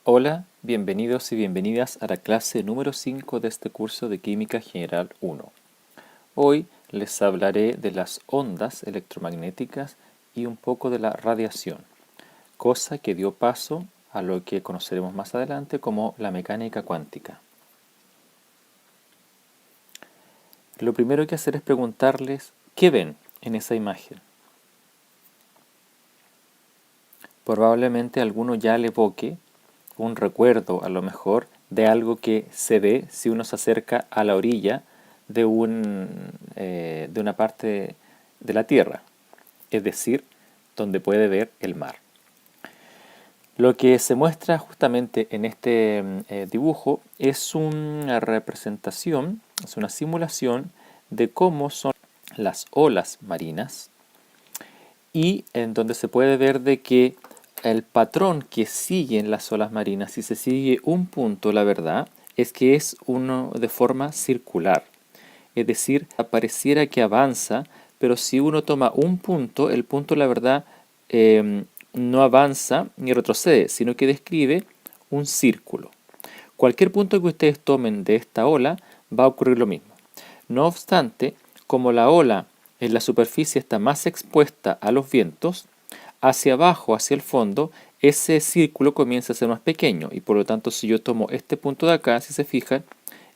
Hola, bienvenidos y bienvenidas a la clase número 5 de este curso de Química General 1. Hoy les hablaré de las ondas electromagnéticas y un poco de la radiación, cosa que dio paso a lo que conoceremos más adelante como la mecánica cuántica. Lo primero que hacer es preguntarles ¿qué ven en esa imagen? Probablemente alguno ya le evoque un recuerdo a lo mejor de algo que se ve si uno se acerca a la orilla de una parte de la Tierra, es decir, donde puede ver el mar. Lo que se muestra justamente en este dibujo es una representación, es una simulación de cómo son las olas marinas y en donde se puede ver de que el patrón que siguen las olas marinas, si se sigue un punto, la verdad, es que es uno de forma circular. Es decir, pareciera que avanza, pero si uno toma un punto, el punto, la verdad, no avanza ni retrocede, sino que describe un círculo. Cualquier punto que ustedes tomen de esta ola, va a ocurrir lo mismo. No obstante, como la ola en la superficie está más expuesta a los vientos, hacia abajo, hacia el fondo, ese círculo comienza a ser más pequeño y por lo tanto si yo tomo este punto de acá, si se fijan,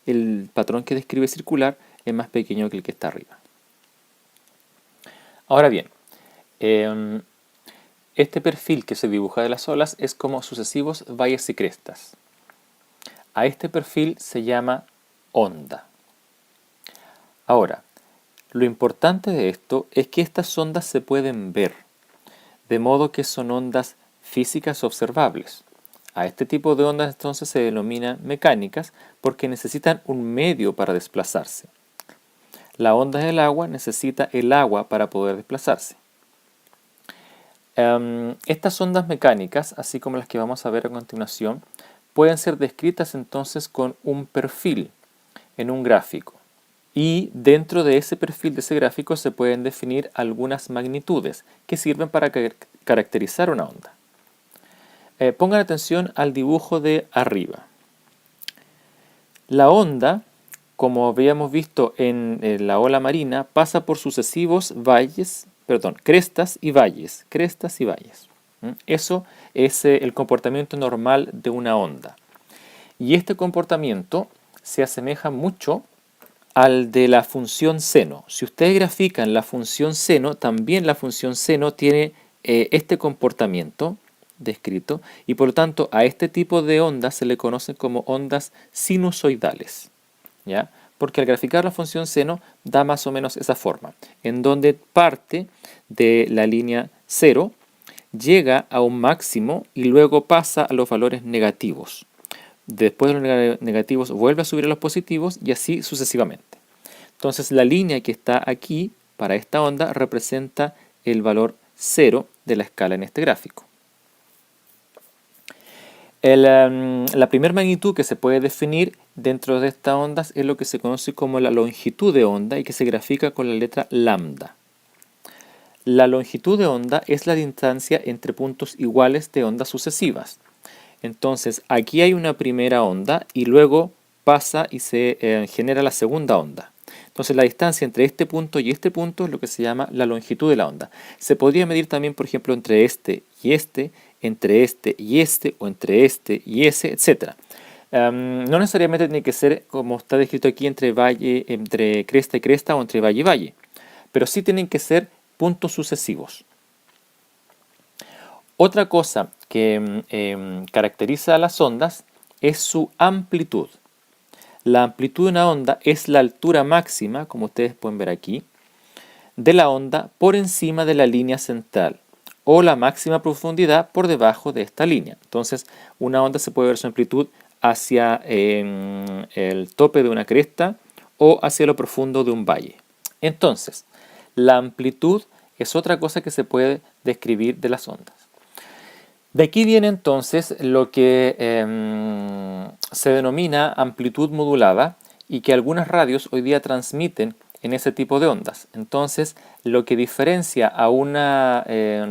el patrón que describe circular es más pequeño que el que está arriba. Ahora bien, este perfil que se dibuja de las olas es como sucesivos valles y crestas. A este perfil se llama onda. Ahora, lo importante de esto es que estas ondas se pueden ver, de modo que son ondas físicas observables. A este tipo de ondas entonces se denominan mecánicas porque necesitan un medio para desplazarse. La onda del agua necesita el agua para poder desplazarse. Estas ondas mecánicas, así como las que vamos a ver a continuación, pueden ser descritas entonces con un perfil en un gráfico. Y dentro de ese perfil de ese gráfico se pueden definir algunas magnitudes que sirven para caracterizar una onda. Pongan atención al dibujo de arriba. La onda, como habíamos visto en la ola marina, pasa por sucesivos crestas y valles. Eso es el comportamiento normal de una onda. Y este comportamiento se asemeja mucho al de la función seno. Si ustedes grafican la función seno, también la función seno tiene este comportamiento descrito y por lo tanto a este tipo de ondas se le conocen como ondas sinusoidales, ¿ya? Porque al graficar la función seno da más o menos esa forma, en donde parte de la línea 0 llega a un máximo y luego pasa a los valores negativos. Después de los negativos vuelve a subir a los positivos y así sucesivamente. Entonces la línea que está aquí para esta onda representa el valor 0 de la escala en este gráfico. La primera magnitud que se puede definir dentro de estas ondas es lo que se conoce como la longitud de onda y que se grafica con la letra lambda. La longitud de onda es la distancia entre puntos iguales de ondas sucesivas. Entonces aquí hay una primera onda y luego pasa y se genera la segunda onda. Entonces la distancia entre este punto y este punto es lo que se llama la longitud de la onda. Se podría medir también, por ejemplo, entre este y este, entre este y este, o entre este y ese, etc. No necesariamente tiene que ser como está descrito aquí entre cresta y cresta o entre valle y valle, pero sí tienen que ser puntos sucesivos. Otra cosa que caracteriza a las ondas es su amplitud. La amplitud de una onda es la altura máxima, como ustedes pueden ver aquí, de la onda por encima de la línea central o la máxima profundidad por debajo de esta línea. Entonces, una onda se puede ver su amplitud hacia el tope de una cresta o hacia lo profundo de un valle. Entonces, la amplitud es otra cosa que se puede describir de las ondas. De aquí viene entonces lo que se denomina amplitud modulada y que algunas radios hoy día transmiten en ese tipo de ondas. Entonces, lo que diferencia a una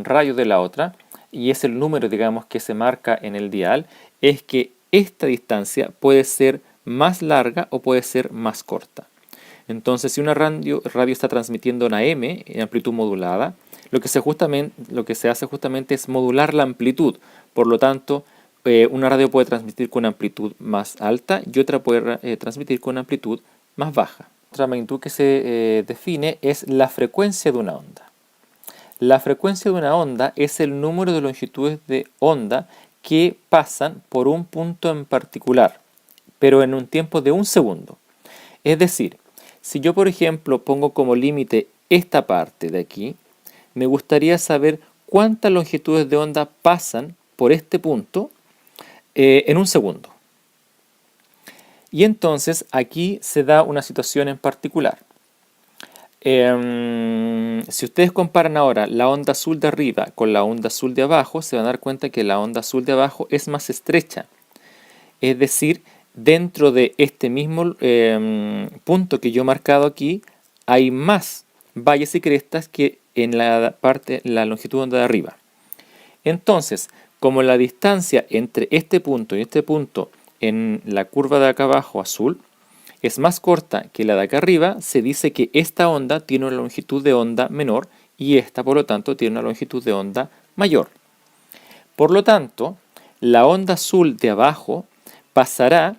radio de la otra y es el número, digamos, que se marca en el dial, es que esta distancia puede ser más larga o puede ser más corta. Entonces, si una radio está transmitiendo en AM, en amplitud modulada, lo que se hace justamente es modular la amplitud. Por lo tanto, una radio puede transmitir con una amplitud más alta y otra puede transmitir con una amplitud más baja. Otra magnitud que se define es la frecuencia de una onda. La frecuencia de una onda es el número de longitudes de onda que pasan por un punto en particular, pero en un tiempo de un segundo. Es decir, si yo, por ejemplo, pongo como límite esta parte de aquí, me gustaría saber cuántas longitudes de onda pasan por este punto en un segundo. Y entonces aquí se da una situación en particular. Si ustedes comparan ahora la onda azul de arriba con la onda azul de abajo, se van a dar cuenta que la onda azul de abajo es más estrecha. Es decir, dentro de este mismo punto que yo he marcado aquí, hay más valles y crestas que en la longitud de onda de arriba. Entonces, como la distancia entre este punto y este punto en la curva de acá abajo azul es más corta que la de acá arriba, se dice que esta onda tiene una longitud de onda menor y esta, por lo tanto, tiene una longitud de onda mayor. Por lo tanto, la onda azul de abajo pasará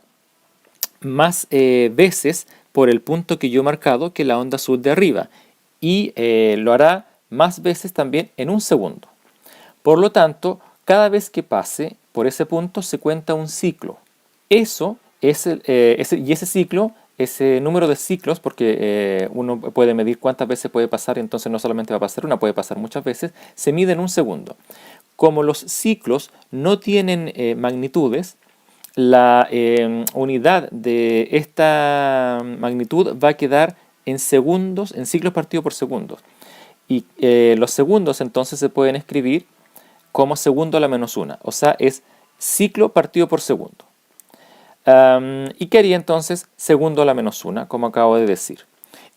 más veces por el punto que yo he marcado que la onda azul de arriba y lo hará más veces también en un segundo. Por lo tanto, cada vez que pase por ese punto se cuenta un ciclo. Eso es ese ciclo, ese número de ciclos, porque uno puede medir cuántas veces puede pasar, entonces no solamente va a pasar una, puede pasar muchas veces, se mide en un segundo. Como los ciclos no tienen magnitudes, la unidad de esta magnitud va a quedar en segundos, en ciclos partidos por segundos. Y los segundos entonces se pueden escribir como segundo a la menos una, o sea, es ciclo partido por segundo. ¿Y qué haría entonces segundo a la menos una, como acabo de decir?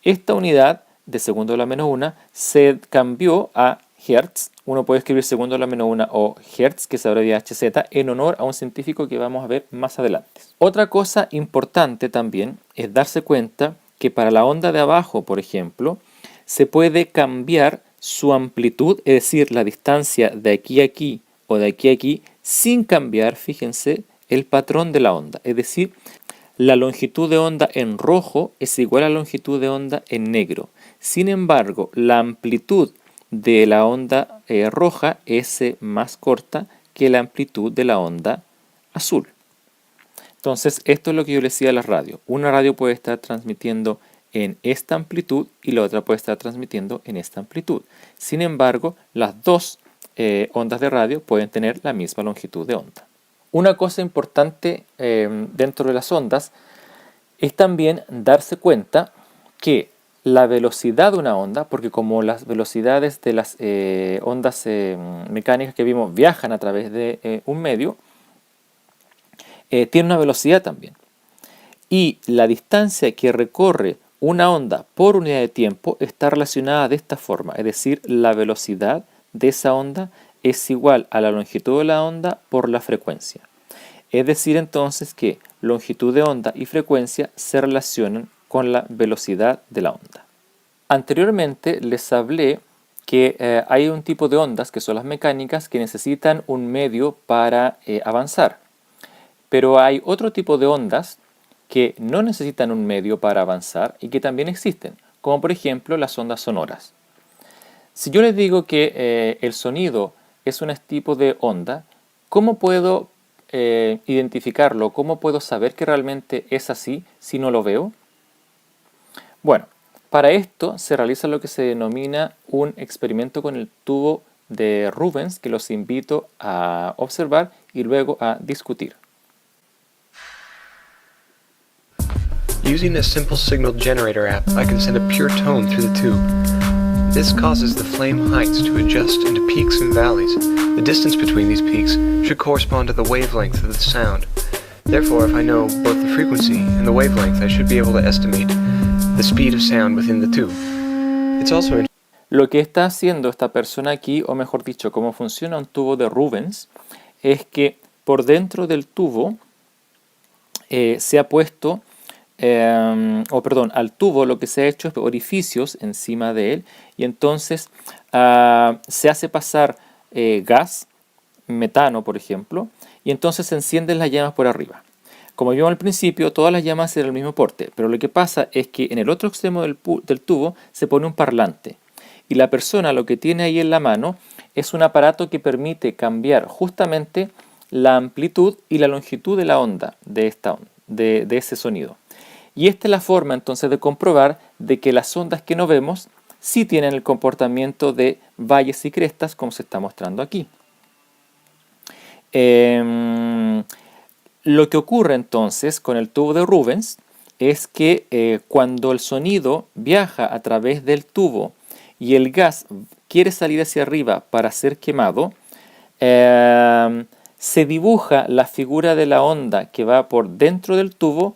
Esta unidad de segundo a la menos una se cambió a Hertz. Uno puede escribir segundo a la menos una o Hertz, que se abrevia HZ, en honor a un científico que vamos a ver más adelante. Otra cosa importante también es darse cuenta que para la onda de abajo, por ejemplo, se puede cambiar su amplitud, es decir, la distancia de aquí a aquí o de aquí a aquí, sin cambiar, fíjense, el patrón de la onda. Es decir, la longitud de onda en rojo es igual a la longitud de onda en negro. Sin embargo, la amplitud de la onda roja es más corta que la amplitud de la onda azul. Entonces, esto es lo que yo les decía a la radio. Una radio puede estar transmitiendo en esta amplitud y la otra puede estar transmitiendo en esta amplitud. Sin embargo, las dos ondas de radio pueden tener la misma longitud de onda. Una cosa importante dentro de las ondas es también darse cuenta que la velocidad de una onda, porque como las velocidades de las ondas mecánicas que vimos viajan a través de un medio, tiene una velocidad también. Y la distancia que recorre una onda por unidad de tiempo está relacionada de esta forma, es decir, la velocidad de esa onda es igual a la longitud de la onda por la frecuencia. Es decir, entonces que longitud de onda y frecuencia se relacionan con la velocidad de la onda. Anteriormente les hablé que hay un tipo de ondas, que son las mecánicas, que necesitan un medio para avanzar. Pero hay otro tipo de ondas que no necesitan un medio para avanzar y que también existen, como por ejemplo las ondas sonoras. Si yo les digo que el sonido es un tipo de onda, ¿cómo puedo identificarlo? ¿Cómo puedo saber que realmente es así si no lo veo? Bueno, para esto se realiza lo que se denomina un experimento con el tubo de Rubens, que los invito a observar y luego a discutir. Using a simple signal generator app, I can send a pure tone through the tube. This causes the flame heights to adjust into peaks and valleys. The distance between these peaks should correspond to the wavelength of the sound. Therefore, if I know both the frequency and the wavelength, I should be able to estimate the speed of sound within the tube. It's also Lo que está haciendo esta persona aquí, o mejor dicho, cómo funciona un tubo de Rubens, es que por dentro del tubo se ha puesto, al tubo lo que se ha hecho es orificios encima de él, y entonces se hace pasar gas, metano por ejemplo, y entonces se encienden las llamas por arriba. Como vimos al principio, todas las llamas eran del mismo porte, pero lo que pasa es que en el otro extremo del tubo se pone un parlante, y la persona lo que tiene ahí en la mano es un aparato que permite cambiar justamente la amplitud y la longitud de la onda de ese sonido. Y esta es la forma entonces de comprobar de que las ondas que no vemos sí tienen el comportamiento de valles y crestas, como se está mostrando aquí. Lo que ocurre entonces con el tubo de Rubens es que cuando el sonido viaja a través del tubo y el gas quiere salir hacia arriba para ser quemado, se dibuja la figura de la onda que va por dentro del tubo,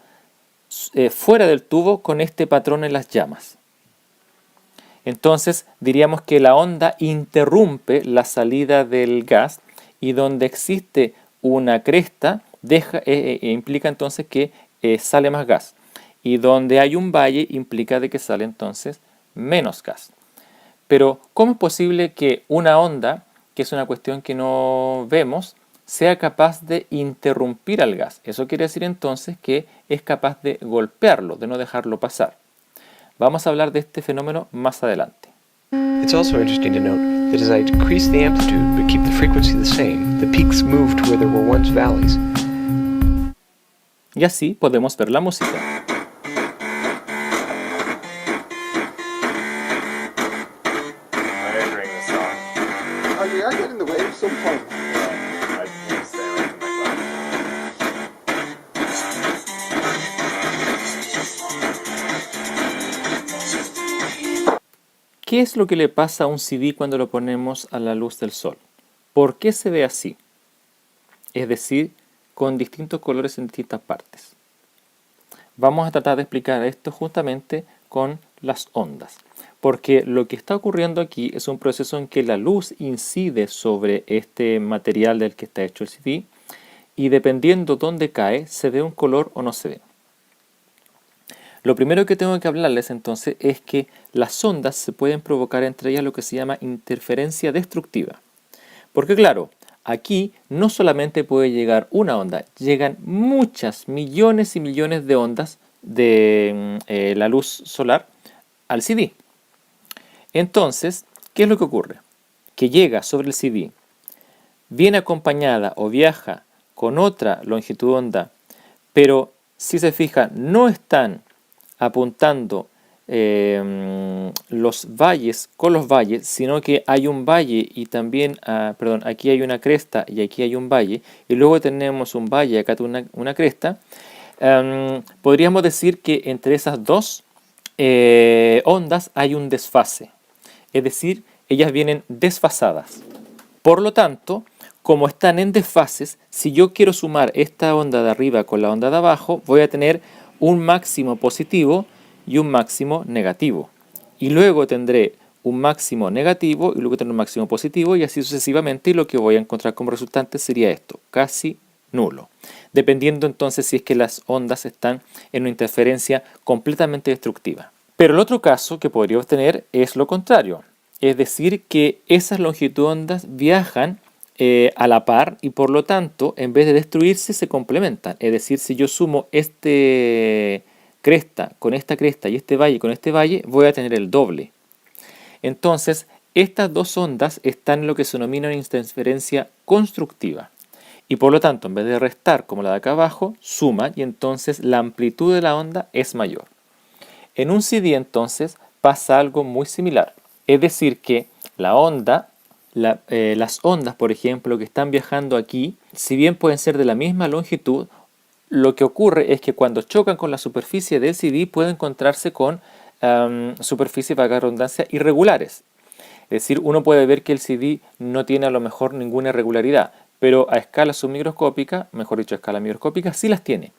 fuera del tubo, con este patrón en las llamas. Entonces diríamos que la onda interrumpe la salida del gas, y donde existe una cresta implica entonces que sale más gas, y donde hay un valle implica de que sale entonces menos gas. Pero ¿cómo es posible que una onda, que es una cuestión que no vemos, sea capaz de interrumpir al gas? Eso quiere decir entonces que es capaz de golpearlo, de no dejarlo pasar. Vamos a hablar de este fenómeno más adelante. It's also interesting to note that as I decrease the amplitude but keep the frequency the same, the peaks move to where there were once valleys. Y así podemos ver la música. ¿Qué es lo que le pasa a un CD cuando lo ponemos a la luz del sol? ¿Por qué se ve así? Es decir, con distintos colores en distintas partes. Vamos a tratar de explicar esto justamente con las ondas. Porque lo que está ocurriendo aquí es un proceso en que la luz incide sobre este material del que está hecho el CD, y dependiendo dónde cae, se ve un color o no se ve. Lo primero que tengo que hablarles entonces es que las ondas se pueden provocar entre ellas lo que se llama interferencia destructiva. Porque claro, aquí no solamente puede llegar una onda, llegan muchas, millones y millones de ondas de la luz solar al CD. Entonces, ¿qué es lo que ocurre? Que llega sobre el CD, viene acompañada o viaja con otra longitud de onda, pero si se fija no están apuntando los valles con los valles, sino que hay un valle y también, aquí hay una cresta y aquí hay un valle, y luego tenemos un valle y acá una cresta. Podríamos decir que entre esas dos ondas hay un desfase, es decir, ellas vienen desfasadas. Por lo tanto, como están en desfases, si yo quiero sumar esta onda de arriba con la onda de abajo, voy a tener un máximo positivo y un máximo negativo. Y luego tendré un máximo negativo y luego tendré un máximo positivo, y así sucesivamente, y lo que voy a encontrar como resultante sería esto, casi nulo. Dependiendo entonces si es que las ondas están en una interferencia completamente destructiva. Pero el otro caso que podríamos tener es lo contrario. Es decir, que esas longitudes de ondas viajan a la par, y por lo tanto, en vez de destruirse, se complementan. Es decir, si yo sumo este cresta con esta cresta y este valle con este valle, voy a tener el doble. Entonces, estas dos ondas están en lo que se denomina una interferencia constructiva. Y por lo tanto, en vez de restar como la de acá abajo, suma, y entonces la amplitud de la onda es mayor. En un CD entonces pasa algo muy similar. Es decir, que la onda, las ondas, por ejemplo, que están viajando aquí, si bien pueden ser de la misma longitud, lo que ocurre es que cuando chocan con la superficie del CD pueden encontrarse con superficies, para la redundancia, irregulares. Es decir, uno puede ver que el CD no tiene a lo mejor ninguna irregularidad, pero a escala submicroscópica, mejor dicho a escala microscópica, sí las tiene.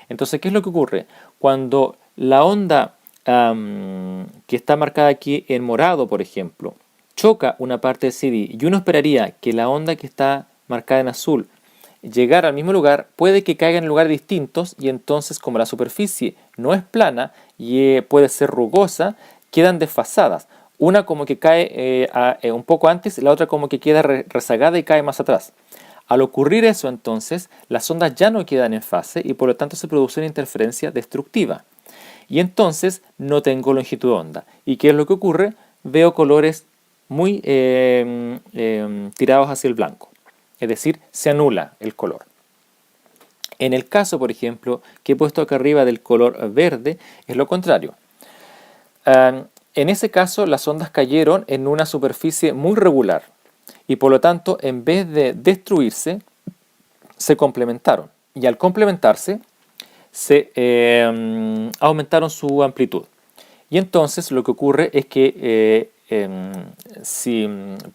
Entonces, ¿qué es lo que ocurre? Cuando la onda que está marcada aquí en morado, por ejemplo, choca una parte del CD y uno esperaría que la onda que está marcada en azul llegara al mismo lugar, puede que caiga en lugares distintos y entonces como la superficie no es plana y puede ser rugosa, quedan desfasadas. Una como que cae un poco antes, la otra como que queda rezagada y cae más atrás. Al ocurrir eso entonces, las ondas ya no quedan en fase y por lo tanto se produce una interferencia destructiva. Y entonces no tengo longitud de onda. ¿Y qué es lo que ocurre? Veo colores muy tirados hacia el blanco. Es decir, se anula el color. En el caso, por ejemplo, que he puesto acá arriba del color verde, es lo contrario. En ese caso, las ondas cayeron en una superficie muy regular y por lo tanto, en vez de destruirse, se complementaron. Y al complementarse, se aumentaron su amplitud. Y entonces lo que ocurre es que, si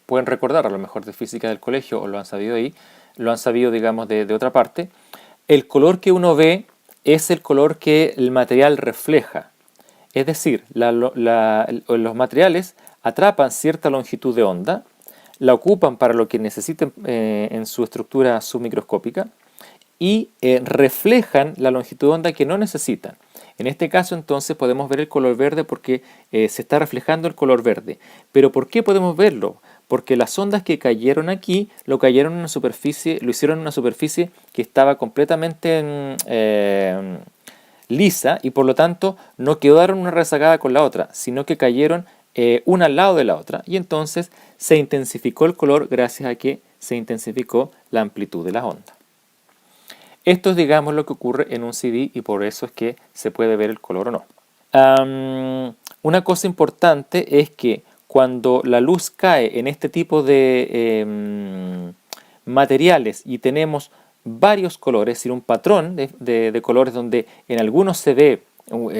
pueden recordar a lo mejor de física del colegio o lo han sabido ahí, lo han sabido digamos de otra parte, el color que uno ve es el color que el material refleja. Es decir, los materiales atrapan cierta longitud de onda, la ocupan para lo que necesiten en su estructura submicroscópica y reflejan la longitud de onda que no necesitan. En este caso entonces podemos ver el color verde porque se está reflejando el color verde. ¿Pero por qué podemos verlo? Porque las ondas que cayeron aquí lo hicieron en una superficie que estaba completamente lisa y por lo tanto no quedaron una rezagada con la otra, sino que cayeron una al lado de la otra y entonces se intensificó el color gracias a que se intensificó la amplitud de las ondas. Esto es, digamos, lo que ocurre en un CD y por eso es que se puede ver el color o no. Una cosa importante es que cuando la luz cae en este tipo de materiales y tenemos varios colores, es decir, un patrón de colores donde en algunos se ve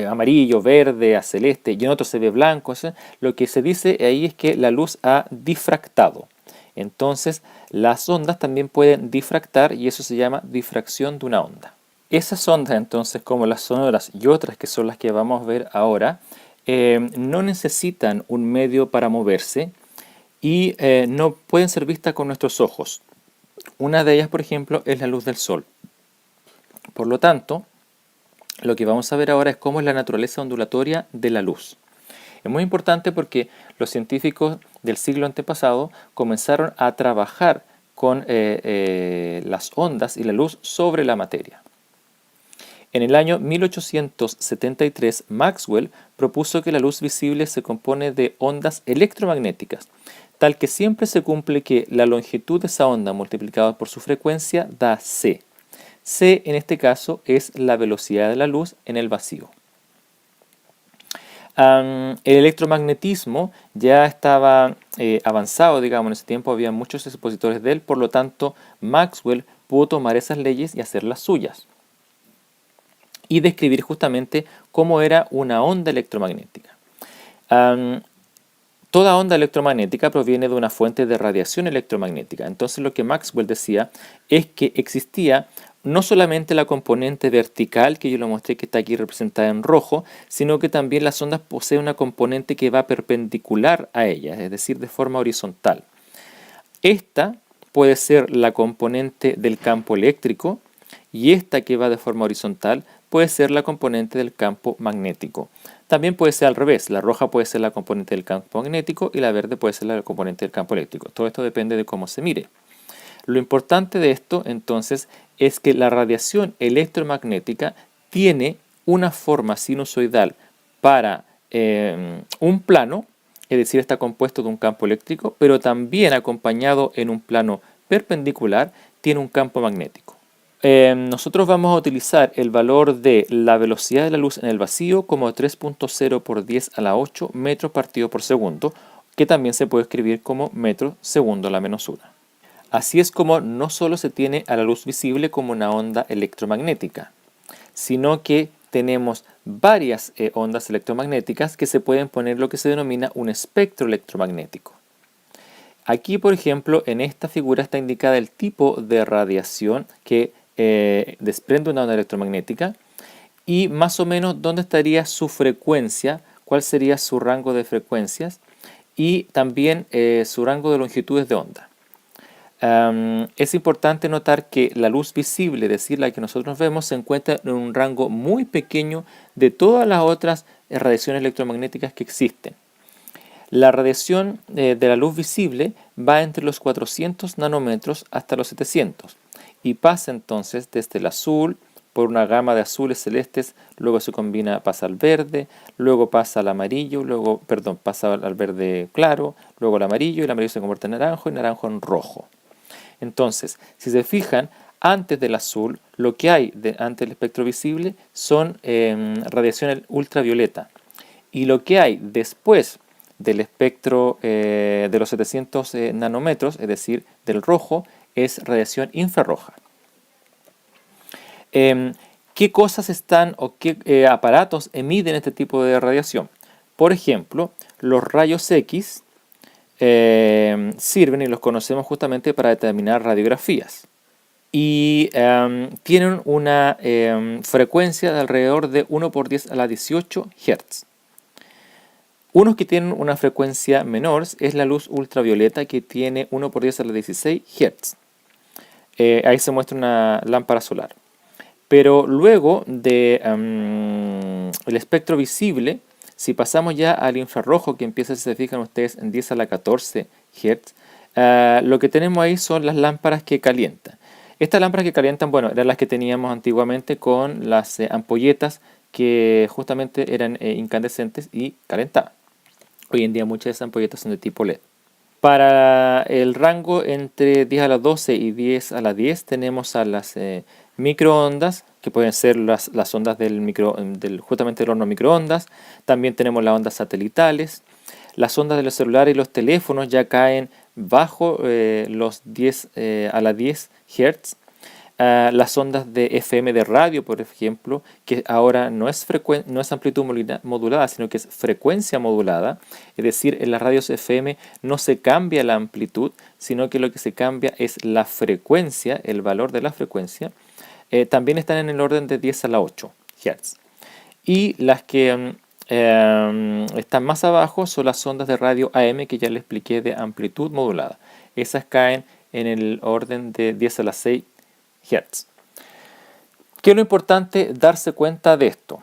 amarillo, verde, celeste y en otros se ve blanco, lo que se dice ahí es que la luz ha difractado. Entonces, las ondas también pueden difractar y eso se llama difracción de una onda. Esas ondas, entonces, como las sonoras y otras que son las que vamos a ver ahora, no necesitan un medio para moverse y no pueden ser vistas con nuestros ojos. Una de ellas, por ejemplo, es la luz del sol. Por lo tanto, lo que vamos a ver ahora es cómo es la naturaleza ondulatoria de la luz. Es muy importante porque los científicos del siglo antepasado comenzaron a trabajar con las ondas y la luz sobre la materia. En el año 1873, Maxwell propuso que la luz visible se compone de ondas electromagnéticas, tal que siempre se cumple que la longitud de esa onda multiplicada por su frecuencia da c. C en este caso es la velocidad de la luz en el vacío. El electromagnetismo ya estaba avanzado, digamos, en ese tiempo había muchos expositores de él, por lo tanto Maxwell pudo tomar esas leyes y hacerlas suyas y describir justamente cómo era una onda electromagnética. Toda onda electromagnética proviene de una fuente de radiación electromagnética. Entonces lo que Maxwell decía es que existía no solamente la componente vertical, que yo lo mostré que está aquí representada en rojo, sino que también las ondas poseen una componente que va perpendicular a ellas, es decir, de forma horizontal. Esta puede ser la componente del campo eléctrico y esta que va de forma horizontal puede ser la componente del campo magnético. También puede ser al revés, la roja puede ser la componente del campo magnético y la verde puede ser la componente del campo eléctrico. Todo esto depende de cómo se mire. Lo importante de esto, entonces, es que la radiación electromagnética tiene una forma sinusoidal para un plano, es decir, está compuesto de un campo eléctrico, pero también acompañado en un plano perpendicular, tiene un campo magnético. Nosotros vamos a utilizar el valor de la velocidad de la luz en el vacío como 3.0 por 10 a la 8 metros partido por segundo, que también se puede escribir como metro segundo a la menos 1. Así es como no solo se tiene a la luz visible como una onda electromagnética, sino que tenemos varias ondas electromagnéticas que se pueden poner lo que se denomina un espectro electromagnético. Aquí, por ejemplo, en esta figura está indicada el tipo de radiación que desprende una onda electromagnética y más o menos dónde estaría su frecuencia, cuál sería su rango de frecuencias y también su rango de longitudes de onda. Es importante notar que la luz visible, es decir, la que nosotros vemos, se encuentra en un rango muy pequeño de todas las otras radiaciones electromagnéticas que existen. La radiación de la luz visible va entre los 400 nanómetros hasta los 700 y pasa entonces desde el azul por una gama de azules celestes, luego se combina, pasa al verde, luego pasa al amarillo, pasa al verde claro, luego al amarillo, y el amarillo se convierte en naranjo y naranjo en rojo. Entonces, si se fijan, antes del azul, lo que hay antes del espectro visible son radiación ultravioleta. Y lo que hay después del espectro de los 700 nanómetros, es decir, del rojo, es radiación infrarroja. ¿Qué cosas están o qué aparatos emiten este tipo de radiación? Por ejemplo, los rayos X sirven y los conocemos justamente para determinar radiografías. Y tienen una frecuencia de alrededor de 1 por 10 a la 18 Hz. Unos que tienen una frecuencia menor es la luz ultravioleta, que tiene 1 por 10 a la 16 Hz. Ahí se muestra una lámpara solar. Pero luego del espectro visible, si pasamos ya al infrarrojo, que empieza, si se fijan ustedes, en 10 a la 14 Hz, lo que tenemos ahí son las lámparas que calientan. Estas lámparas que calientan, bueno, eran las que teníamos antiguamente con las ampolletas que justamente eran incandescentes y calentaban. Hoy en día muchas de esas ampolletas son de tipo LED. Para el rango entre 10 a la 12 y 10 a la 10 tenemos a las microondas, que pueden ser las ondas justamente del horno microondas. También tenemos las ondas satelitales. Las ondas de los celulares y los teléfonos ya caen bajo los 10 a la 10 Hz. Las ondas de FM de radio, por ejemplo, que ahora no es amplitud modulada, sino que es frecuencia modulada. Es decir, en las radios FM no se cambia la amplitud, sino que lo que se cambia es la frecuencia, el valor de la frecuencia. También están en el orden de 10 a la 8 Hz. Y las que están más abajo son las ondas de radio AM, que ya les expliqué, de amplitud modulada. Esas caen en el orden de 10 a la 6 Hz. ¿Qué es lo importante darse cuenta de esto?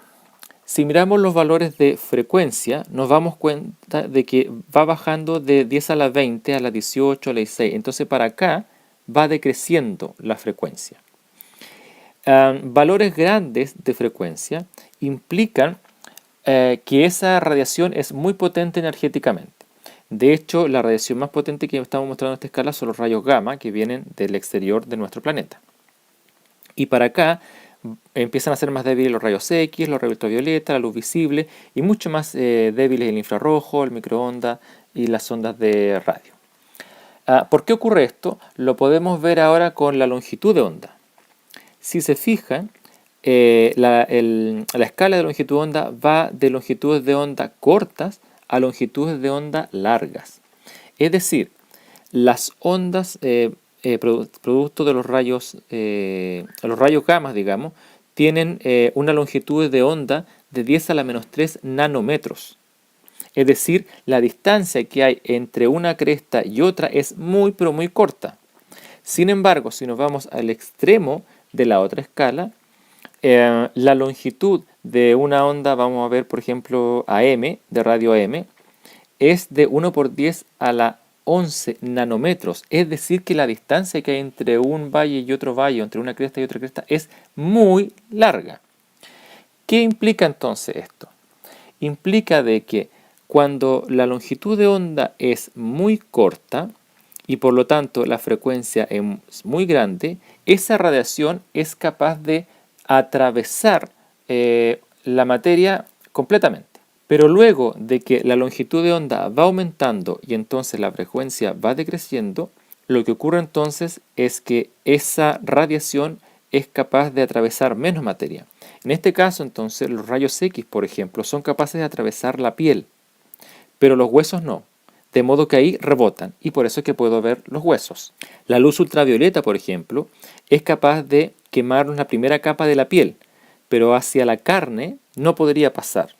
Si miramos los valores de frecuencia, nos damos cuenta de que va bajando de 10 a la 20 a la 18 a la 16. Entonces para acá va decreciendo la frecuencia. Valores grandes de frecuencia implican que esa radiación es muy potente energéticamente. De hecho, la radiación más potente que estamos mostrando en esta escala son los rayos gamma, que vienen del exterior de nuestro planeta. Y para acá empiezan a ser más débiles los rayos X, los rayos ultravioleta, la luz visible, y mucho más débiles el infrarrojo, el microondas y las ondas de radio. ¿Por qué ocurre esto? Lo podemos ver ahora con la longitud de onda. Si se fijan, la escala de longitud de onda va de longitudes de onda cortas a longitudes de onda largas. Es decir, las ondas producto de los rayos gamma, digamos, tienen una longitud de onda de 10 a la menos 3 nanómetros. Es decir, la distancia que hay entre una cresta y otra es muy, pero muy corta. Sin embargo, si nos vamos al extremo de la otra escala, la longitud de una onda, vamos a ver por ejemplo AM, de radio AM, es de 1 por 10 a la 11 nanómetros. Es decir, que la distancia que hay entre un valle y otro valle, entre una cresta y otra cresta, es muy larga. ¿Qué implica entonces esto? Implica de que cuando la longitud de onda es muy corta, y por lo tanto la frecuencia es muy grande, esa radiación es capaz de atravesar la materia completamente. Pero luego de que la longitud de onda va aumentando y entonces la frecuencia va decreciendo, lo que ocurre entonces es que esa radiación es capaz de atravesar menos materia. En este caso entonces los rayos X, por ejemplo, son capaces de atravesar la piel, pero los huesos no. De modo que ahí rebotan, y por eso es que puedo ver los huesos. La luz ultravioleta, por ejemplo, es capaz de quemarnos la primera capa de la piel. pero hacia la carne no podría pasar.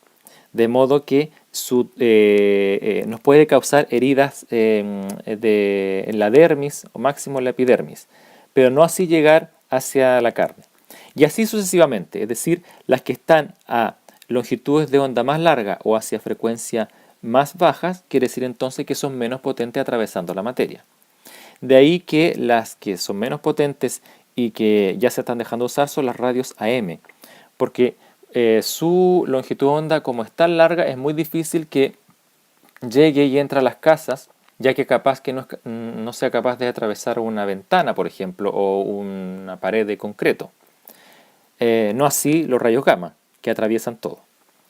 De modo que nos puede causar heridas en la dermis o máximo en la epidermis, pero no así llegar hacia la carne. Y así sucesivamente, es decir, las que están a longitudes de onda más larga o hacia frecuencia más bajas, quiere decir entonces que son menos potentes atravesando la materia. De ahí que las que son menos potentes y que ya se están dejando usar son las radios AM, porque su longitud de onda, como es tan larga, es muy difícil que llegue y entre a las casas, ya que capaz que no sea capaz de atravesar una ventana, por ejemplo, o una pared de concreto. No así los rayos gamma, que atraviesan todo.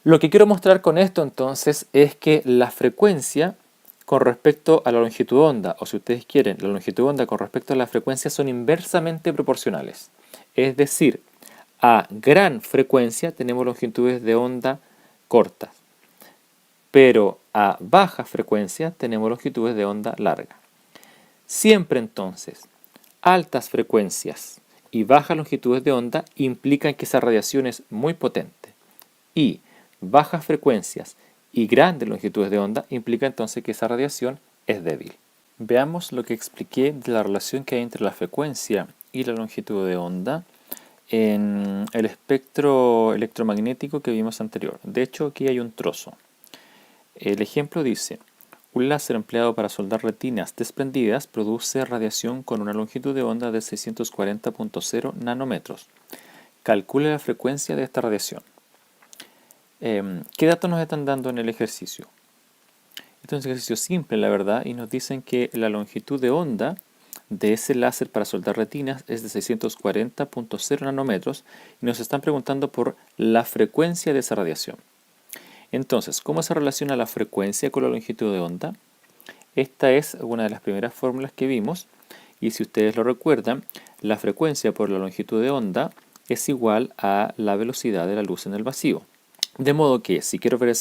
Lo que quiero mostrar con esto entonces es que la frecuencia con respecto a la longitud de onda, o si ustedes quieren, la longitud de onda con respecto a la frecuencia son inversamente proporcionales. Es decir, a gran frecuencia tenemos longitudes de onda cortas, pero a baja frecuencia tenemos longitudes de onda larga. Siempre entonces, altas frecuencias y bajas longitudes de onda implican que esa radiación es muy potente, y bajas frecuencias y grandes longitudes de onda implica entonces que esa radiación es débil. Veamos lo que expliqué de la relación que hay entre la frecuencia y la longitud de onda en el espectro electromagnético que vimos anterior. De hecho, aquí hay un trozo. El ejemplo dice: un láser empleado para soldar retinas desprendidas produce radiación con una longitud de onda de 640.0 nanómetros. Calcule la frecuencia de esta radiación. ¿Qué datos nos están dando en el ejercicio? Este es un ejercicio simple, la verdad, y nos dicen que la longitud de onda de ese láser para soldar retinas es de 640.0 nanómetros y nos están preguntando por la frecuencia de esa radiación. Entonces, ¿cómo se relaciona la frecuencia con la longitud de onda? Esta es una de las primeras fórmulas que vimos, y si ustedes lo recuerdan, la frecuencia por la longitud de onda es igual a la velocidad de la luz en el vacío. De modo que si quiero ver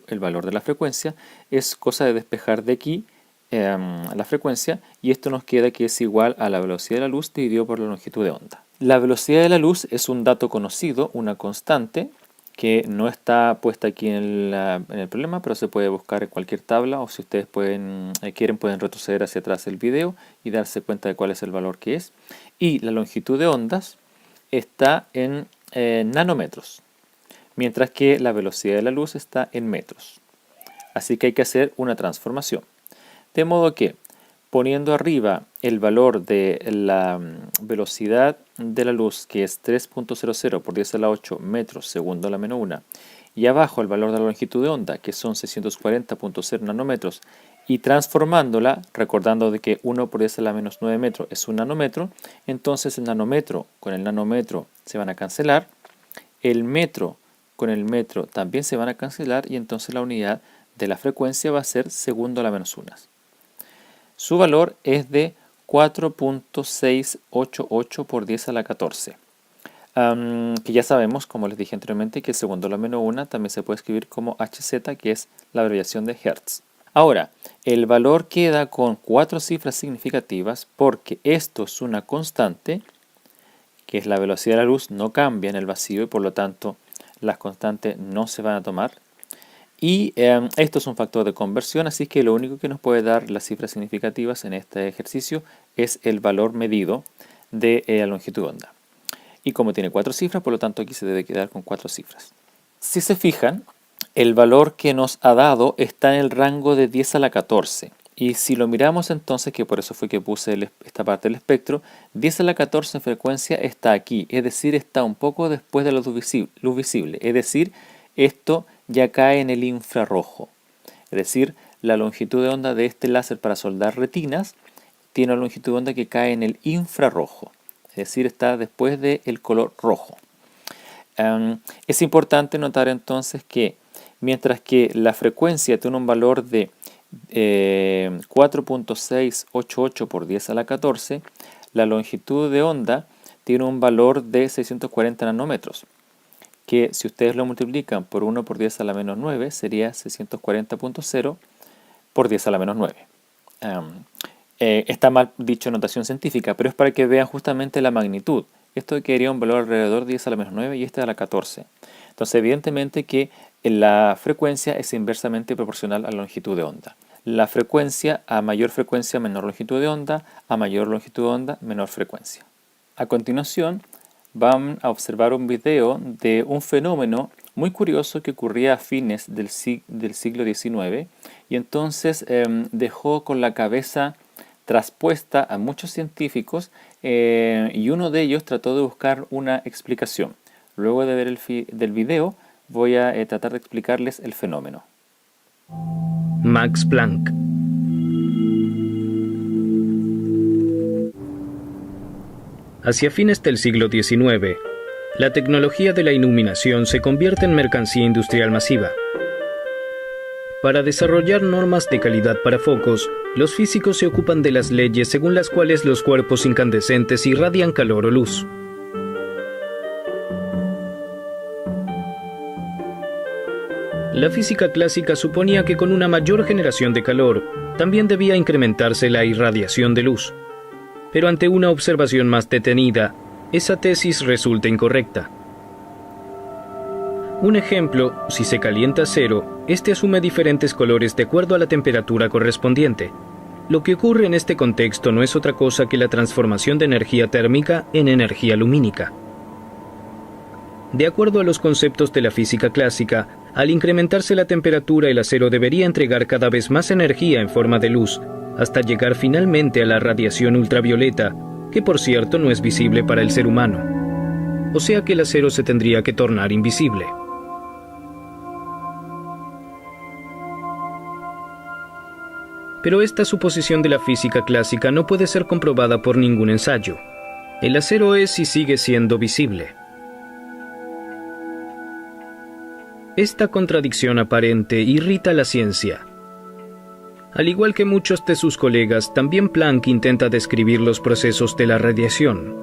el valor de la frecuencia, es cosa de despejar de aquí la frecuencia, y esto nos queda que es igual a la velocidad de la luz dividido por la longitud de onda. La velocidad de la luz es un dato conocido, una constante, que no está puesta aquí en el problema, pero se puede buscar en cualquier tabla, o si ustedes quieren pueden retroceder hacia atrás el video y darse cuenta de cuál es el valor que es. Y la longitud de ondas está en nanómetros, mientras que la velocidad de la luz está en metros. Así que hay que hacer una transformación. De modo que, poniendo arriba el valor de la velocidad de la luz, que es 3.00 por 10 a la 8 metros segundo a la menos 1, y abajo el valor de la longitud de onda, que son 640.0 nanómetros, y transformándola, recordando de que 1 por 10 a la menos 9 metros es un nanómetro, entonces el nanómetro con el nanómetro se van a cancelar, el metro con el metro también se van a cancelar, y entonces la unidad de la frecuencia va a ser segundo a la menos 1. Su valor es de 4.688 por 10 a la 14. Que ya sabemos, como les dije anteriormente, que el segundo a la menos 1 también se puede escribir como Hz, que es la abreviación de Hertz. Ahora, el valor queda con 4 cifras significativas porque esto es una constante, que es la velocidad de la luz, no cambia en el vacío y por lo tanto las constantes no se van a tomar. Y esto es un factor de conversión, así que lo único que nos puede dar las cifras significativas en este ejercicio es el valor medido de la longitud de onda. Y como tiene 4 cifras, por lo tanto aquí se debe quedar con 4 cifras. Si se fijan, el valor que nos ha dado está en el rango de 10 a la 14. Y si lo miramos entonces, que por eso fue que puse esta parte del espectro, 10 a la 14 en frecuencia está aquí, es decir, está un poco después de la luz visible, es decir, esto ya cae en el infrarrojo. Es decir, la longitud de onda de este láser para soldar retinas tiene una longitud de onda que cae en el infrarrojo. Es decir, está después del color rojo. Es importante notar entonces que mientras que la frecuencia tiene un valor de 4.688 por 10 a la 14, la longitud de onda tiene un valor de 640 nanómetros, que si ustedes lo multiplican por 1 por 10 a la menos 9 sería 640.0 por 10 a la menos 9. Está mal dicho en notación científica, pero es para que vean justamente la magnitud. esto quedaría un valor alrededor de 10 a la menos 9 y este a la 14. Entonces, evidentemente que la frecuencia es inversamente proporcional a la longitud de onda. La frecuencia, a mayor frecuencia, menor longitud de onda, a mayor longitud de onda, menor frecuencia. A continuación, van a observar un video de un fenómeno muy curioso que ocurría a fines del siglo XIX y entonces dejó con la cabeza traspuesta a muchos científicos y uno de ellos trató de buscar una explicación. Luego de ver del video voy a tratar de explicarles el fenómeno. Max Planck. Hacia fines del siglo XIX, la tecnología de la iluminación se convierte en mercancía industrial masiva. Para desarrollar normas de calidad para focos, los físicos se ocupan de las leyes según las cuales los cuerpos incandescentes irradian calor o luz. La física clásica suponía que con una mayor generación de calor, también debía incrementarse la irradiación de luz. Pero ante una observación más detenida, esa tesis resulta incorrecta. Un ejemplo, si se calienta acero, este asume diferentes colores de acuerdo a la temperatura correspondiente. Lo que ocurre en este contexto no es otra cosa que la transformación de energía térmica en energía lumínica. De acuerdo a los conceptos de la física clásica, al incrementarse la temperatura, el acero debería entregar cada vez más energía en forma de luz, hasta llegar finalmente a la radiación ultravioleta, que por cierto no es visible para el ser humano. O sea que el acero se tendría que tornar invisible. Pero esta suposición de la física clásica no puede ser comprobada por ningún ensayo. El acero es y sigue siendo visible. Esta contradicción aparente irrita a la ciencia. Al igual que muchos de sus colegas, también Planck intenta describir los procesos de la radiación.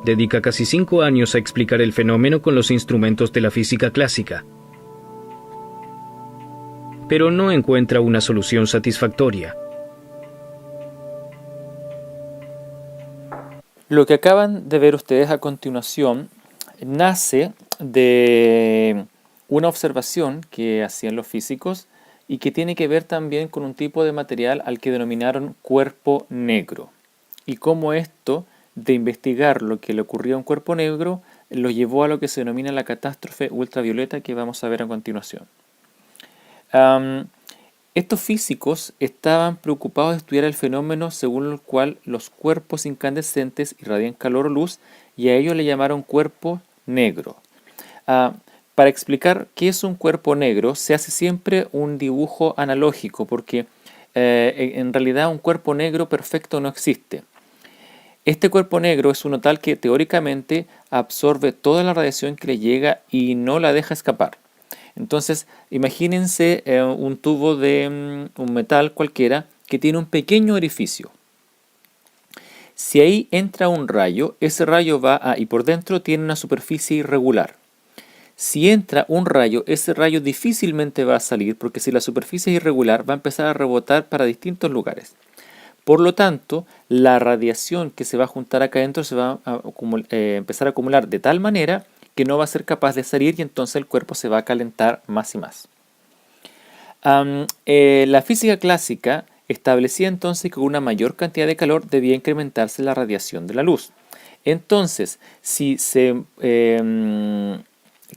Dedica casi 5 años a explicar el fenómeno con los instrumentos de la física clásica. Pero no encuentra una solución satisfactoria. Lo que acaban de ver ustedes a continuación nace de una observación que hacían los físicos y que tiene que ver también con un tipo de material al que denominaron cuerpo negro. Y cómo esto de investigar lo que le ocurrió a un cuerpo negro lo llevó a lo que se denomina la catástrofe ultravioleta que vamos a ver a continuación. Estos físicos estaban preocupados de estudiar el fenómeno según el cual los cuerpos incandescentes irradian calor o luz y a ellos le llamaron cuerpo negro. Para explicar qué es un cuerpo negro se hace siempre un dibujo analógico porque en realidad un cuerpo negro perfecto no existe. Este cuerpo negro es uno tal que teóricamente absorbe toda la radiación que le llega y no la deja escapar. Entonces, imagínense un tubo de un metal cualquiera que tiene un pequeño orificio. Si ahí entra un rayo, ese rayo va y por dentro tiene una superficie irregular. Si entra un rayo, ese rayo difícilmente va a salir porque si la superficie es irregular va a empezar a rebotar para distintos lugares. Por lo tanto, la radiación que se va a juntar acá adentro se va a empezar a acumular de tal manera que no va a ser capaz de salir y entonces el cuerpo se va a calentar más y más. La física clásica establecía entonces que con una mayor cantidad de calor debía incrementarse la radiación de la luz. Entonces, si se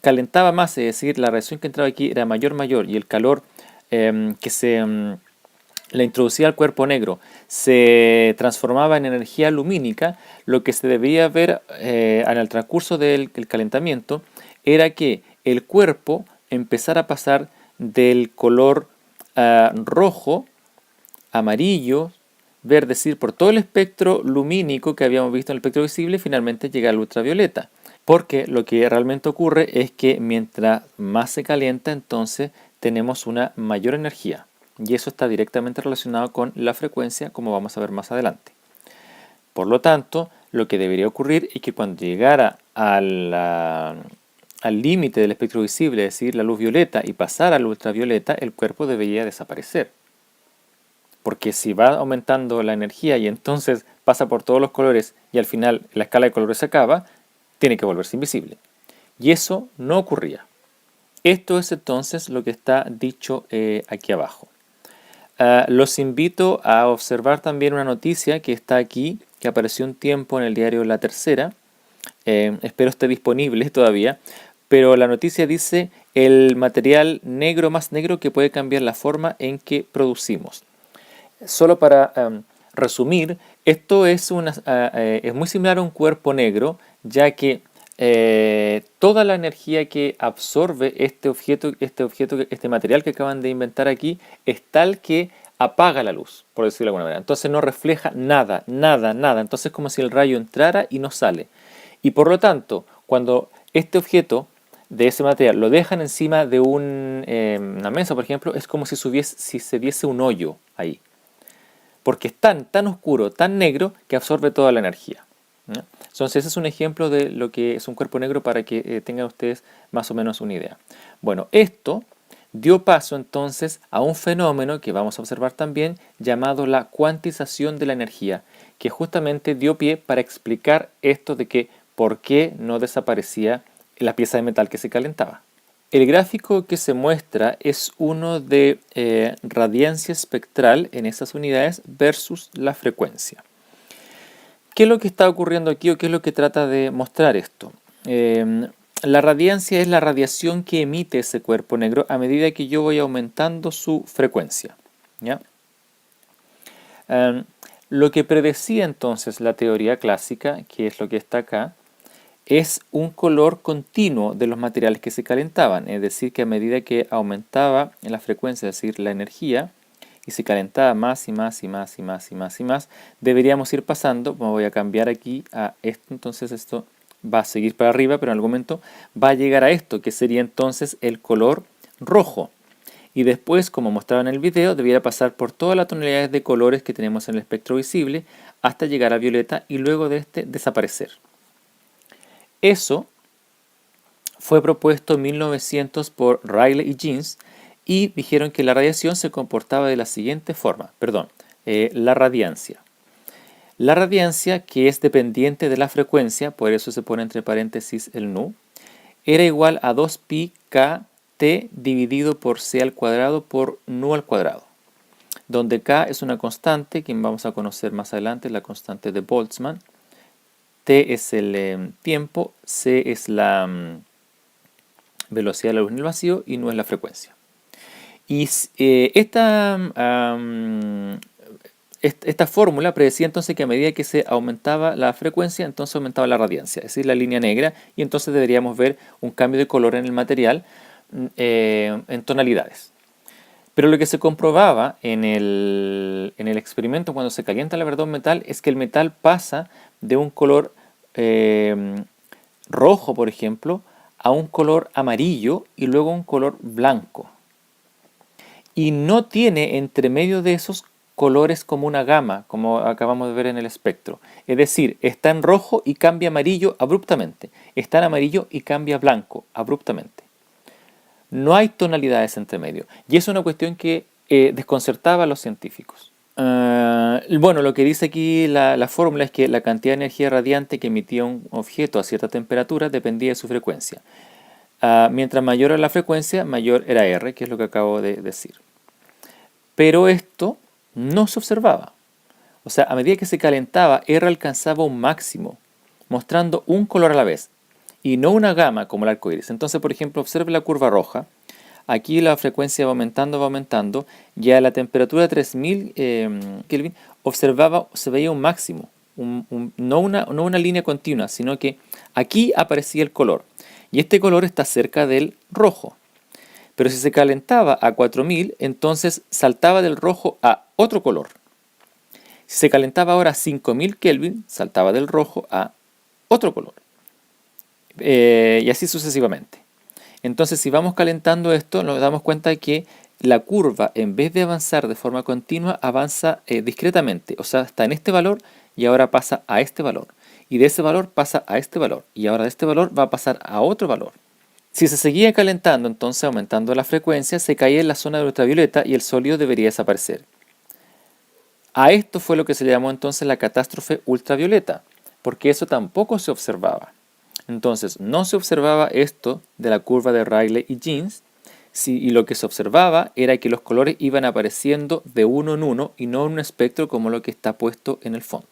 calentaba más, es decir, la radiación que entraba aquí era mayor y el calor que se le introducía al cuerpo negro se transformaba en energía lumínica, lo que se debía ver en el transcurso del calentamiento era que el cuerpo empezara a pasar del color rojo, amarillo, verde, es decir, por todo el espectro lumínico que habíamos visto en el espectro visible, finalmente llega al ultravioleta. Porque lo que realmente ocurre es que mientras más se calienta, entonces tenemos una mayor energía. Y eso está directamente relacionado con la frecuencia, como vamos a ver más adelante. Por lo tanto, lo que debería ocurrir es que cuando llegara al límite del espectro visible, es decir, la luz violeta, y pasara al ultravioleta, el cuerpo debería desaparecer. porque si va aumentando la energía y entonces pasa por todos los colores y al final la escala de colores se acaba, tiene que volverse invisible. Y eso no ocurría. Esto es entonces lo que está dicho aquí abajo. Los invito a observar también una noticia que está aquí, que apareció un tiempo en el diario La Tercera. Espero esté disponible todavía. Pero la noticia dice el material negro más negro que puede cambiar la forma en que producimos. Solo para resumir, esto es muy similar a un cuerpo negro, ya que toda la energía que absorbe este material que acaban de inventar aquí es tal que apaga la luz, por decirlo de alguna manera. Entonces no refleja nada, nada, nada. Entonces es como si el rayo entrara y no sale. Y por lo tanto, cuando este objeto de ese material lo dejan encima de una mesa, por ejemplo, es como si se viese un hoyo ahí. Porque es tan oscuro, tan negro, que absorbe toda la energía, ¿no? Entonces ese es un ejemplo de lo que es un cuerpo negro para que tengan ustedes más o menos una idea. Bueno, esto dio paso entonces a un fenómeno que vamos a observar también llamado la cuantización de la energía, que justamente dio pie para explicar esto de que por qué no desaparecía la pieza de metal que se calentaba. El gráfico que se muestra es uno de radiancia espectral en esas unidades versus la frecuencia. ¿Qué es lo que está ocurriendo aquí o qué es lo que trata de mostrar esto? La radiancia es la radiación que emite ese cuerpo negro a medida que yo voy aumentando su frecuencia, ¿ya? Lo que predecía entonces la teoría clásica, que es lo que está acá, es un color continuo de los materiales que se calentaban, es decir, que a medida que aumentaba la frecuencia, es decir, la energía, y se calentaba más y más y más y más y más y más, deberíamos ir pasando, me voy a cambiar aquí a esto, entonces esto va a seguir para arriba, pero en algún momento va a llegar a esto, que sería entonces el color rojo. Y después, como mostraba en el video, debiera pasar por todas las tonalidades de colores que tenemos en el espectro visible hasta llegar a violeta y luego de este desaparecer. Eso fue propuesto en 1900 por Rayleigh y Jeans y dijeron que la radiación se comportaba de la siguiente forma, la radiancia. La radiancia, que es dependiente de la frecuencia, por eso se pone entre paréntesis el nu, era igual a 2pi k t dividido por c al cuadrado por nu al cuadrado, donde k es una constante que vamos a conocer más adelante, la constante de Boltzmann, t es el tiempo, c es la velocidad de la luz en el vacío y nu es la frecuencia. Y esta fórmula predecía entonces que a medida que se aumentaba la frecuencia, entonces aumentaba la radiancia, es decir, la línea negra, y entonces deberíamos ver un cambio de color en el material en tonalidades. Pero lo que se comprobaba en el experimento cuando se calienta la verdad un metal es que el metal pasa de un color rojo, por ejemplo, a un color amarillo y luego a un color blanco. Y no tiene entre medio de esos colores como una gama, como acabamos de ver en el espectro. Es decir, está en rojo y cambia amarillo abruptamente. Está en amarillo y cambia blanco abruptamente. No hay tonalidades entre medio. Y es una cuestión que desconcertaba a los científicos. Bueno, lo que dice aquí la fórmula es que la cantidad de energía radiante que emitía un objeto a cierta temperatura dependía de su frecuencia. Mientras mayor era la frecuencia, mayor era R, que es lo que acabo de decir. Pero esto no se observaba. O sea, a medida que se calentaba, R alcanzaba un máximo, mostrando un color a la vez, y no una gama como el arco iris. Entonces, por ejemplo, observe la curva roja. Aquí la frecuencia va aumentando, y a la temperatura de 3000 Kelvin se veía un máximo, no una línea continua, sino que aquí aparecía el color. Y este color está cerca del rojo. Pero si se calentaba a 4000, entonces saltaba del rojo a otro color. Si se calentaba ahora a 5000 Kelvin, saltaba del rojo a otro color. Y así sucesivamente. Entonces, si vamos calentando esto, nos damos cuenta de que la curva, en vez de avanzar de forma continua, avanza discretamente. O sea, está en este valor y ahora pasa a este valor. Y de ese valor pasa a este valor. Y ahora de este valor va a pasar a otro valor. Si se seguía calentando, entonces aumentando la frecuencia, se caía en la zona de ultravioleta y el sólido debería desaparecer. A esto fue lo que se llamó entonces la catástrofe ultravioleta, porque eso tampoco se observaba. Entonces, no se observaba esto de la curva de Rayleigh y Jeans, y lo que se observaba era que los colores iban apareciendo de uno en uno y no en un espectro como lo que está puesto en el fondo.